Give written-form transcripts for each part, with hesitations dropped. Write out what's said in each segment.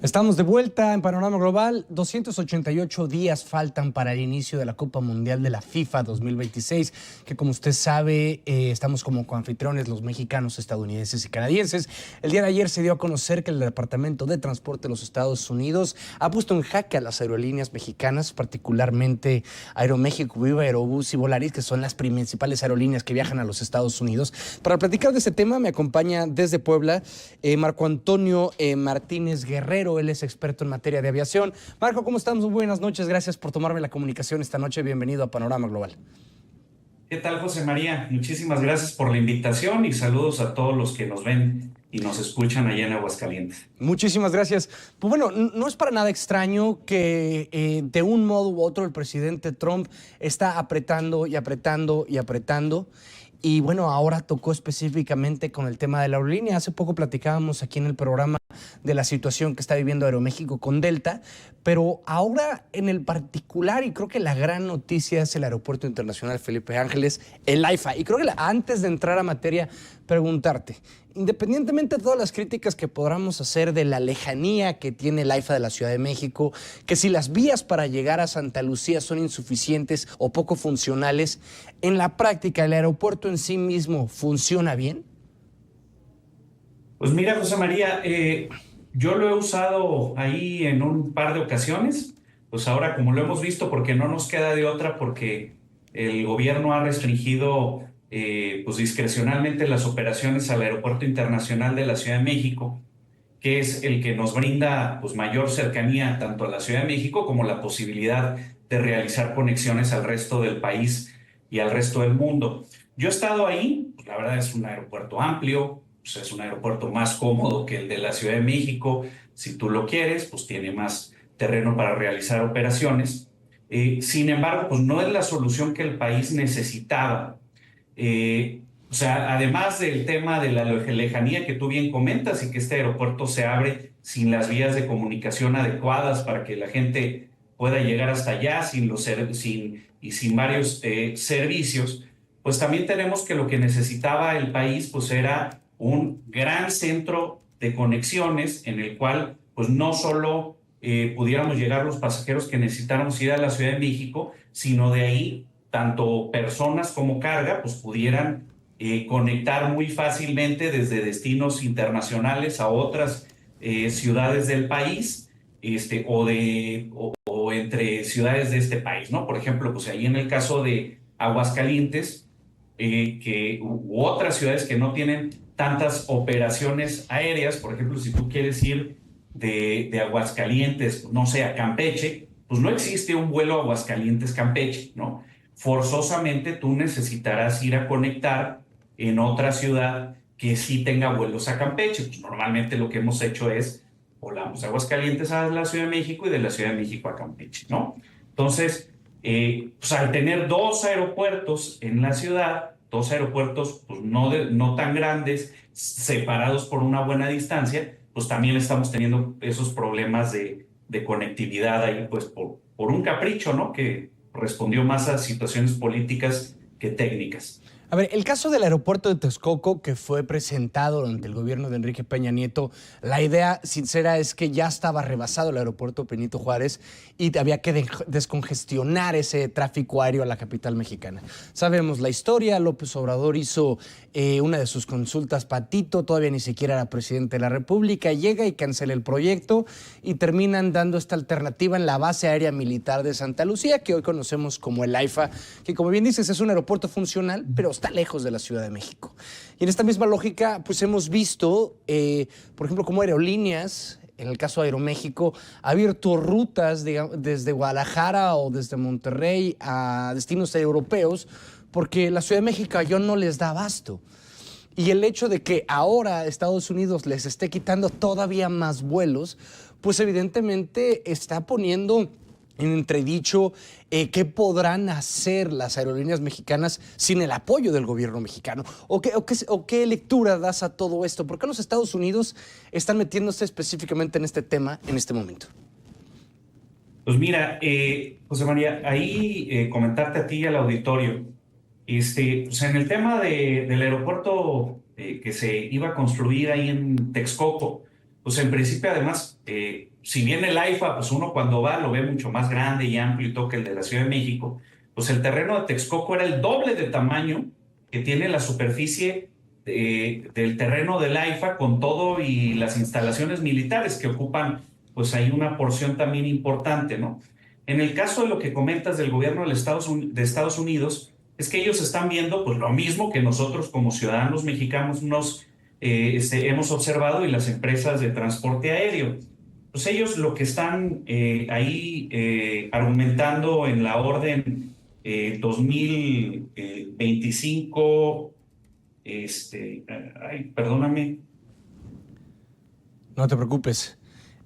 Estamos de vuelta en Panorama Global. 288 días faltan para el inicio de la Copa Mundial de la FIFA 2026, que como usted sabe, estamos como coanfitriones los mexicanos, estadounidenses y canadienses. El día de ayer se dio a conocer que el Departamento de Transporte de los Estados Unidos ha puesto en jaque a las aerolíneas mexicanas, particularmente Aeroméxico, Viva Aerobús y Volaris, que son las principales aerolíneas que viajan a los Estados Unidos. Para platicar de este tema me acompaña desde Puebla Marco Antonio Martínez Guerrero. Él es experto en materia de aviación. Marco, ¿cómo estamos? Muy buenas noches. Gracias por tomarme la comunicación esta noche. Bienvenido a Panorama Global. ¿Qué tal, José María? Muchísimas gracias por la invitación y saludos a todos los que nos ven y nos escuchan allá en Aguascalientes. Muchísimas gracias. Pues bueno, no es para nada extraño que de un modo u otro el presidente Trump está apretando y apretando y apretando. Y bueno, ahora tocó específicamente con el tema de la aerolínea. Hace poco platicábamos aquí en el programa de la situación que está viviendo Aeroméxico con Delta, pero ahora en el particular, y creo que la gran noticia es el Aeropuerto Internacional Felipe Ángeles, el AIFA. Y creo que antes de entrar a materia, preguntarte, independientemente de todas las críticas que podamos hacer de la lejanía que tiene el AIFA de la Ciudad de México, que si las vías para llegar a Santa Lucía son insuficientes o poco funcionales, en la práctica, ¿el aeropuerto en sí mismo funciona bien? Pues mira, José María, yo lo he usado ahí en un par de ocasiones. Pues ahora, como lo hemos visto, porque no nos queda de otra, porque el gobierno ha restringido pues discrecionalmente las operaciones al Aeropuerto Internacional de la Ciudad de México, que es el que nos brinda pues mayor cercanía tanto a la Ciudad de México como la posibilidad de realizar conexiones al resto del país y al resto del mundo. Yo he estado ahí, pues la verdad es un aeropuerto amplio, pues es un aeropuerto más cómodo que el de la Ciudad de México. Si tú lo quieres, pues tiene más terreno para realizar operaciones. Sin embargo, pues no es la solución que el país necesitaba. O sea, además del tema de la lejanía que tú bien comentas y que este aeropuerto se abre sin las vías de comunicación adecuadas para que la gente pueda llegar hasta allá sin varios servicios, pues también tenemos que lo que necesitaba el país pues era un gran centro de conexiones en el cual pues no solo pudiéramos llegar los pasajeros que necesitáramos ir a la Ciudad de México, sino de ahí tanto personas como carga pues pudieran conectar muy fácilmente desde destinos internacionales a otras ciudades del país o entre ciudades de este país, ¿no? Por ejemplo, pues ahí en el caso de Aguascalientes, u otras ciudades que no tienen tantas operaciones aéreas, por ejemplo, si tú quieres ir de Aguascalientes, no sé, a Campeche, pues no existe un vuelo Aguascalientes-Campeche, ¿no? Forzosamente tú necesitarás ir a conectar en otra ciudad que sí tenga vuelos a Campeche. Pues normalmente lo que hemos hecho es volamos de Aguascalientes a la Ciudad de México y de la Ciudad de México a Campeche, ¿no? Entonces, pues al tener dos aeropuertos en la ciudad, dos aeropuertos pues no tan grandes, separados por una buena distancia, pues también estamos teniendo esos problemas de conectividad ahí, pues por un capricho, ¿no? Que respondió más a situaciones políticas que técnicas. A ver, el caso del aeropuerto de Texcoco, que fue presentado durante el gobierno de Enrique Peña Nieto, la idea sincera es que ya estaba rebasado el aeropuerto Benito Juárez y había que descongestionar ese tráfico aéreo a la capital mexicana. Sabemos la historia, López Obrador hizo una de sus consultas patito, todavía ni siquiera era presidente de la República, llega y cancela el proyecto y terminan dando esta alternativa en la base aérea militar de Santa Lucía, que hoy conocemos como el AIFA, que como bien dices es un aeropuerto funcional, pero está lejos de la Ciudad de México. Y en esta misma lógica, pues hemos visto, por ejemplo, cómo aerolíneas, en el caso de Aeroméxico, ha abierto rutas desde Guadalajara o desde Monterrey a destinos europeos, porque la Ciudad de México yo no les da abasto. Y el hecho de que ahora Estados Unidos les esté quitando todavía más vuelos, pues evidentemente está poniendo en entredicho qué podrán hacer las aerolíneas mexicanas sin el apoyo del gobierno mexicano. ¿O qué lectura das a todo esto? ¿Por qué los Estados Unidos están metiéndose específicamente en este tema en este momento? Pues mira, José María, ahí comentarte a ti y al auditorio. Pues en el tema del aeropuerto que se iba a construir ahí en Texcoco, pues en principio además, si bien el AIFA, pues uno cuando va lo ve mucho más grande y amplio y todo que el de la Ciudad de México, pues el terreno de Texcoco era el doble de tamaño que tiene la superficie del terreno del AIFA con todo y las instalaciones militares que ocupan, pues hay una porción también importante, ¿no? En el caso de lo que comentas del gobierno de Estados Unidos, es que ellos están viendo pues lo mismo que nosotros como ciudadanos mexicanos hemos observado y las empresas de transporte aéreo. Pues ellos lo que están argumentando en la orden 2025, perdóname. No te preocupes.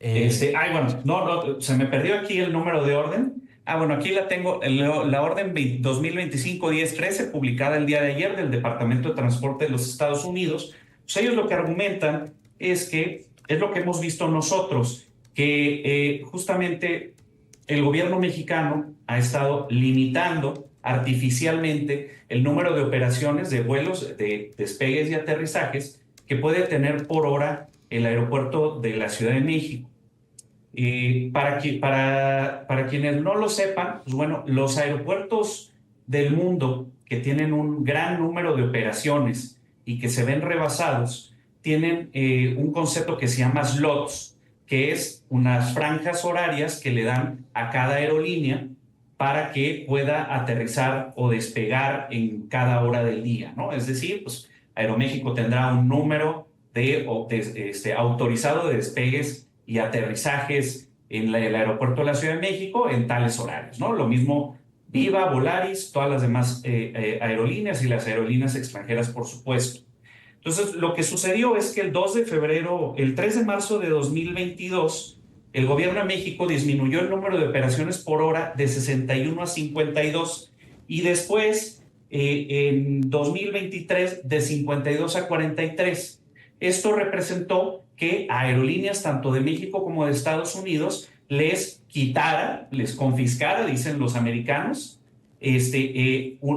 Bueno, no, se me perdió aquí el número de orden. Bueno, aquí la tengo, la orden 2025-1013, publicada el día de ayer del Departamento de Transporte de los Estados Unidos. Pues ellos lo que argumentan es que es lo que hemos visto nosotros, que justamente el gobierno mexicano ha estado limitando artificialmente el número de operaciones de vuelos, de despegues y aterrizajes que puede tener por hora el aeropuerto de la Ciudad de México. Para quienes no lo sepan, pues bueno, los aeropuertos del mundo que tienen un gran número de operaciones y que se ven rebasados, tienen un concepto que se llama slots, que es unas franjas horarias que le dan a cada aerolínea para que pueda aterrizar o despegar en cada hora del día, ¿no? Es decir, pues Aeroméxico tendrá un número autorizado de despegues y aterrizajes en el aeropuerto de la Ciudad de México en tales horarios, ¿no? Lo mismo Viva, Volaris, todas las demás aerolíneas y las aerolíneas extranjeras, por supuesto. Entonces, lo que sucedió es que el 3 de marzo de 2022, el gobierno de México disminuyó el número de operaciones por hora de 61 a 52 y después, en 2023, de 52 a 43. Esto representó que a aerolíneas tanto de México como de Estados Unidos les confiscara, dicen los americanos,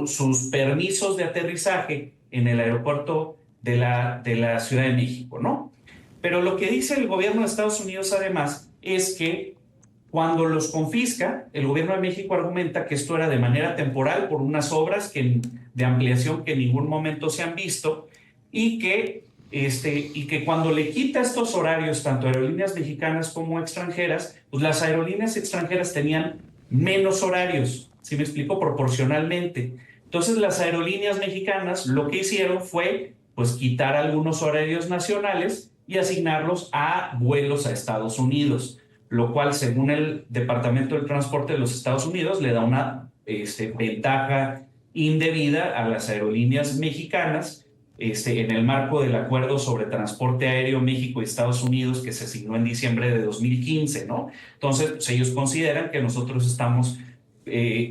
sus permisos de aterrizaje en el aeropuerto de la Ciudad de México, ¿no? Pero lo que dice el gobierno de Estados Unidos además es que cuando los confisca, el gobierno de México argumenta que esto era de manera temporal por unas obras de ampliación que en ningún momento se han visto y que cuando le quita estos horarios tanto a aerolíneas mexicanas como extranjeras, pues las aerolíneas extranjeras tenían menos horarios, ¿sí me explico? Proporcionalmente. Entonces las aerolíneas mexicanas lo que hicieron fue pues quitar algunos horarios nacionales y asignarlos a vuelos a Estados Unidos, lo cual según el Departamento del Transporte de los Estados Unidos le da una ventaja indebida a las aerolíneas mexicanas en el marco del Acuerdo sobre Transporte Aéreo México y Estados Unidos que se asignó en diciembre de 2015, ¿no? Entonces, pues, ellos consideran que nosotros estamos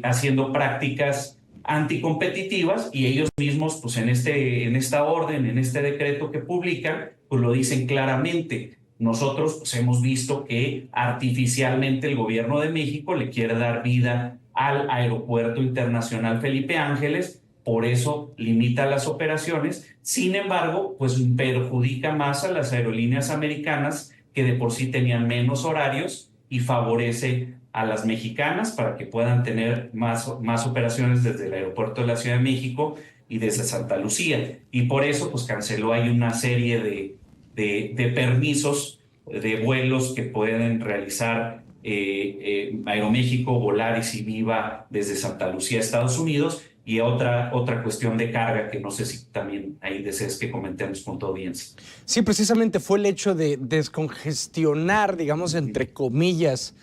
haciendo prácticas anticompetitivas y ellos mismos, pues en esta orden, en este decreto que publican, pues lo dicen claramente. Nosotros pues, hemos visto que artificialmente el gobierno de México le quiere dar vida al Aeropuerto Internacional Felipe Ángeles, por eso limita las operaciones. Sin embargo, pues perjudica más a las aerolíneas americanas que de por sí tenían menos horarios y favorece a las mexicanas para que puedan tener más operaciones desde el aeropuerto de la Ciudad de México y desde Santa Lucía. Y por eso pues canceló ahí una serie de permisos de vuelos que pueden realizar Aeroméxico, Volaris y Viva desde Santa Lucía, Estados Unidos, y otra cuestión de carga que no sé si también ahí deseas que comentemos con tu audiencia. Sí, precisamente fue el hecho de descongestionar, digamos, entre comillas,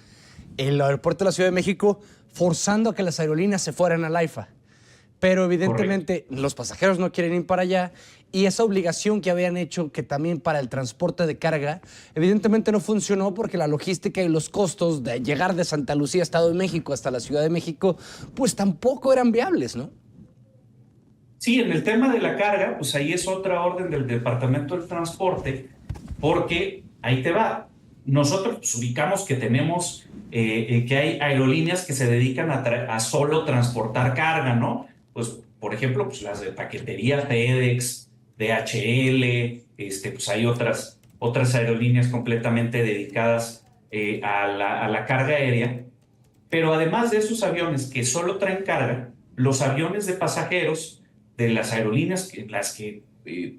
el aeropuerto de la Ciudad de México, forzando a que las aerolíneas se fueran al AIFA. Pero evidentemente los pasajeros no quieren ir para allá y esa obligación que habían hecho que también para el transporte de carga, evidentemente no funcionó porque la logística y los costos de llegar de Santa Lucía, Estado de México, hasta la Ciudad de México, pues tampoco eran viables, ¿no? Sí, en el tema de la carga, pues ahí es otra orden del Departamento del Transporte, porque ahí te va. Nosotros pues, ubicamos que tenemos, que hay aerolíneas que se dedican a solo transportar carga, ¿no? Pues, por ejemplo, pues las de paquetería FedEx, DHL, pues hay otras otras aerolíneas completamente dedicadas a la carga aérea. Pero además de esos aviones que solo traen carga, los aviones de pasajeros de las aerolíneas en las que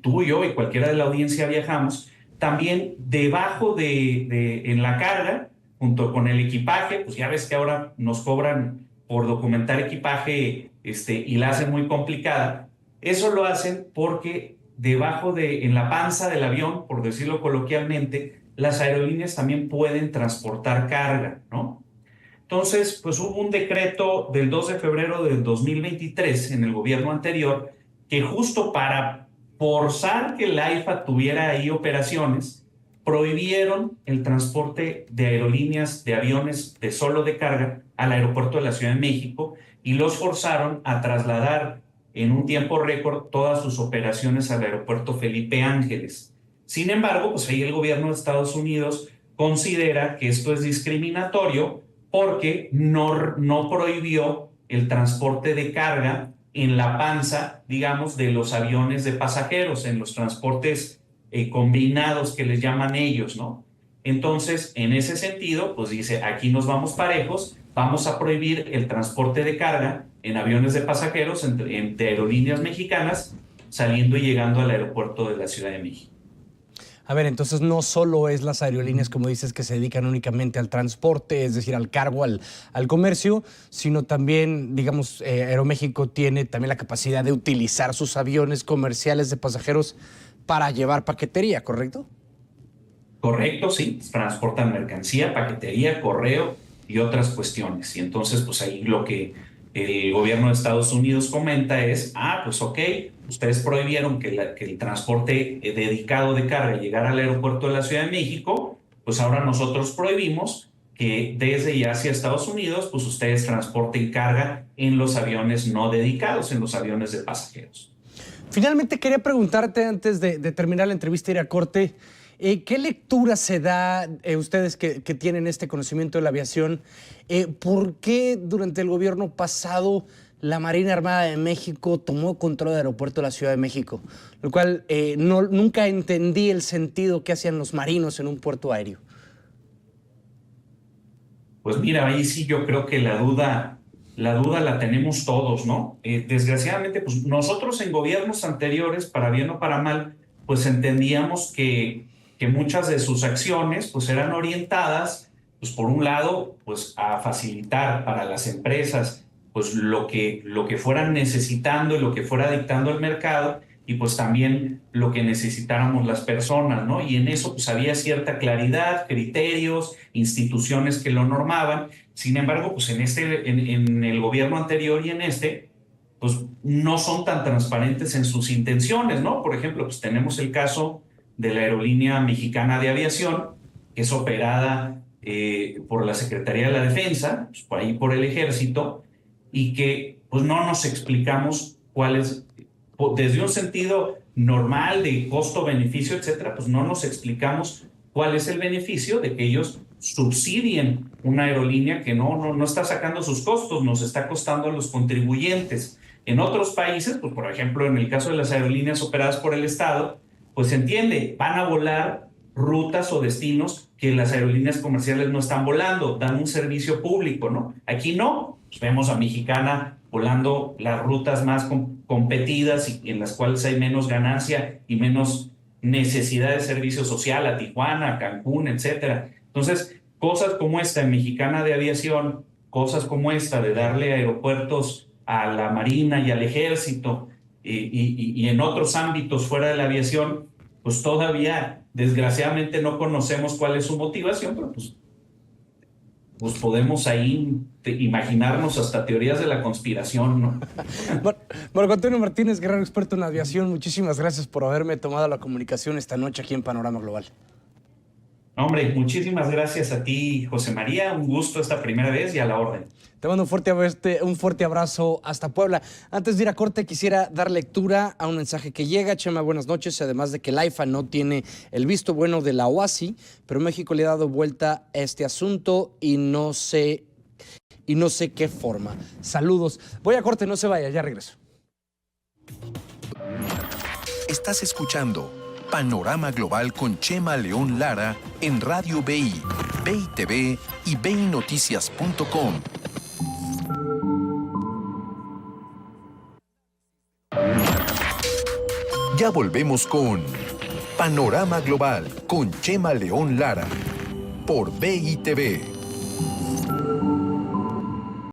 tú y yo y cualquiera de la audiencia viajamos, también debajo en la carga, junto con el equipaje, pues ya ves que ahora nos cobran por documentar equipaje y la hacen muy complicada. Eso lo hacen porque en la panza del avión, por decirlo coloquialmente, las aerolíneas también pueden transportar carga, ¿no? Entonces, pues hubo un decreto del 2 de febrero del 2023 en el gobierno anterior que justo para forzar que el AIFA tuviera ahí operaciones, prohibieron el transporte de aerolíneas, de aviones de solo de carga al aeropuerto de la Ciudad de México y los forzaron a trasladar en un tiempo récord todas sus operaciones al aeropuerto Felipe Ángeles. Sin embargo, pues ahí el gobierno de Estados Unidos considera que esto es discriminatorio porque no prohibió el transporte de carga en la panza, digamos, de los aviones de pasajeros, en los transportes combinados que les llaman ellos, ¿no? Entonces, en ese sentido, pues dice, aquí nos vamos parejos, vamos a prohibir el transporte de carga en aviones de pasajeros entre aerolíneas mexicanas, saliendo y llegando al aeropuerto de la Ciudad de México. A ver, entonces no solo es las aerolíneas, como dices, que se dedican únicamente al transporte, es decir, al cargo, al comercio, sino también, digamos, Aeroméxico tiene también la capacidad de utilizar sus aviones comerciales de pasajeros para llevar paquetería, ¿correcto? Correcto, sí, transportan mercancía, paquetería, correo y otras cuestiones. Y entonces, pues ahí lo que el gobierno de Estados Unidos comenta es, pues ok, ustedes prohibieron que el transporte dedicado de carga llegara al aeropuerto de la Ciudad de México, pues ahora nosotros prohibimos que desde y hacia Estados Unidos, pues ustedes transporten carga en los aviones no dedicados, en los aviones de pasajeros. Finalmente quería preguntarte, antes de terminar la entrevista y ir a corte, ¿qué lectura se da ustedes que tienen este conocimiento de la aviación? ¿Por qué durante el gobierno pasado la Marina Armada de México tomó control del aeropuerto de la Ciudad de México? Lo cual nunca entendí el sentido que hacían los marinos en un puerto aéreo. Pues mira, ahí sí yo creo que la duda la tenemos todos, ¿no? Desgraciadamente, pues nosotros en gobiernos anteriores, para bien o para mal, pues entendíamos que muchas de sus acciones pues eran orientadas, pues por un lado, pues a facilitar para las empresas pues lo que fueran necesitando y lo que fuera dictando el mercado y pues también lo que necesitáramos las personas, ¿no? Y en eso pues había cierta claridad, criterios, instituciones que lo normaban. Sin embargo, pues en el gobierno anterior y pues no son tan transparentes en sus intenciones, ¿no? Por ejemplo, pues tenemos el caso de la Aerolínea Mexicana de Aviación, que es operada por la Secretaría de la Defensa, pues por ahí por el Ejército, y que pues no nos explicamos cuál es, desde un sentido normal de costo-beneficio, etcétera, pues no nos explicamos cuál es el beneficio de que ellos subsidien una aerolínea que no está sacando sus costos, nos está costando a los contribuyentes. En otros países, pues por ejemplo, en el caso de las aerolíneas operadas por el Estado, pues se entiende, van a volar rutas o destinos que las aerolíneas comerciales no están volando, dan un servicio público, ¿no? Aquí no, pues vemos a Mexicana volando las rutas más competidas y en las cuales hay menos ganancia y menos necesidad de servicio social, a Tijuana, a Cancún, etcétera. Entonces, cosas como esta en Mexicana de Aviación, cosas como esta de darle aeropuertos a la Marina y al Ejército y en otros ámbitos fuera de la aviación, pues todavía desgraciadamente no conocemos cuál es su motivación, pero pues podemos ahí imaginarnos hasta teorías de la conspiración, ¿no? Marco Antonio Martínez, guerrero experto en aviación, muchísimas gracias por haberme tomado la comunicación esta noche aquí en Panorama Global. Hombre, muchísimas gracias a ti, José María. Un gusto esta primera vez y a la orden. Te mando un fuerte abrazo hasta Puebla. Antes de ir a corte, quisiera dar lectura a un mensaje que llega. Chema, buenas noches. Además de que el AIFA no tiene el visto bueno de la OASI, pero México le ha dado vuelta a este asunto y no sé qué forma. Saludos. Voy a corte, no se vaya, ya regreso. Estás escuchando Panorama Global con Chema León Lara en Radio BI, BI TV y BINoticias.com. Ya volvemos con Panorama Global con Chema León Lara por BI TV.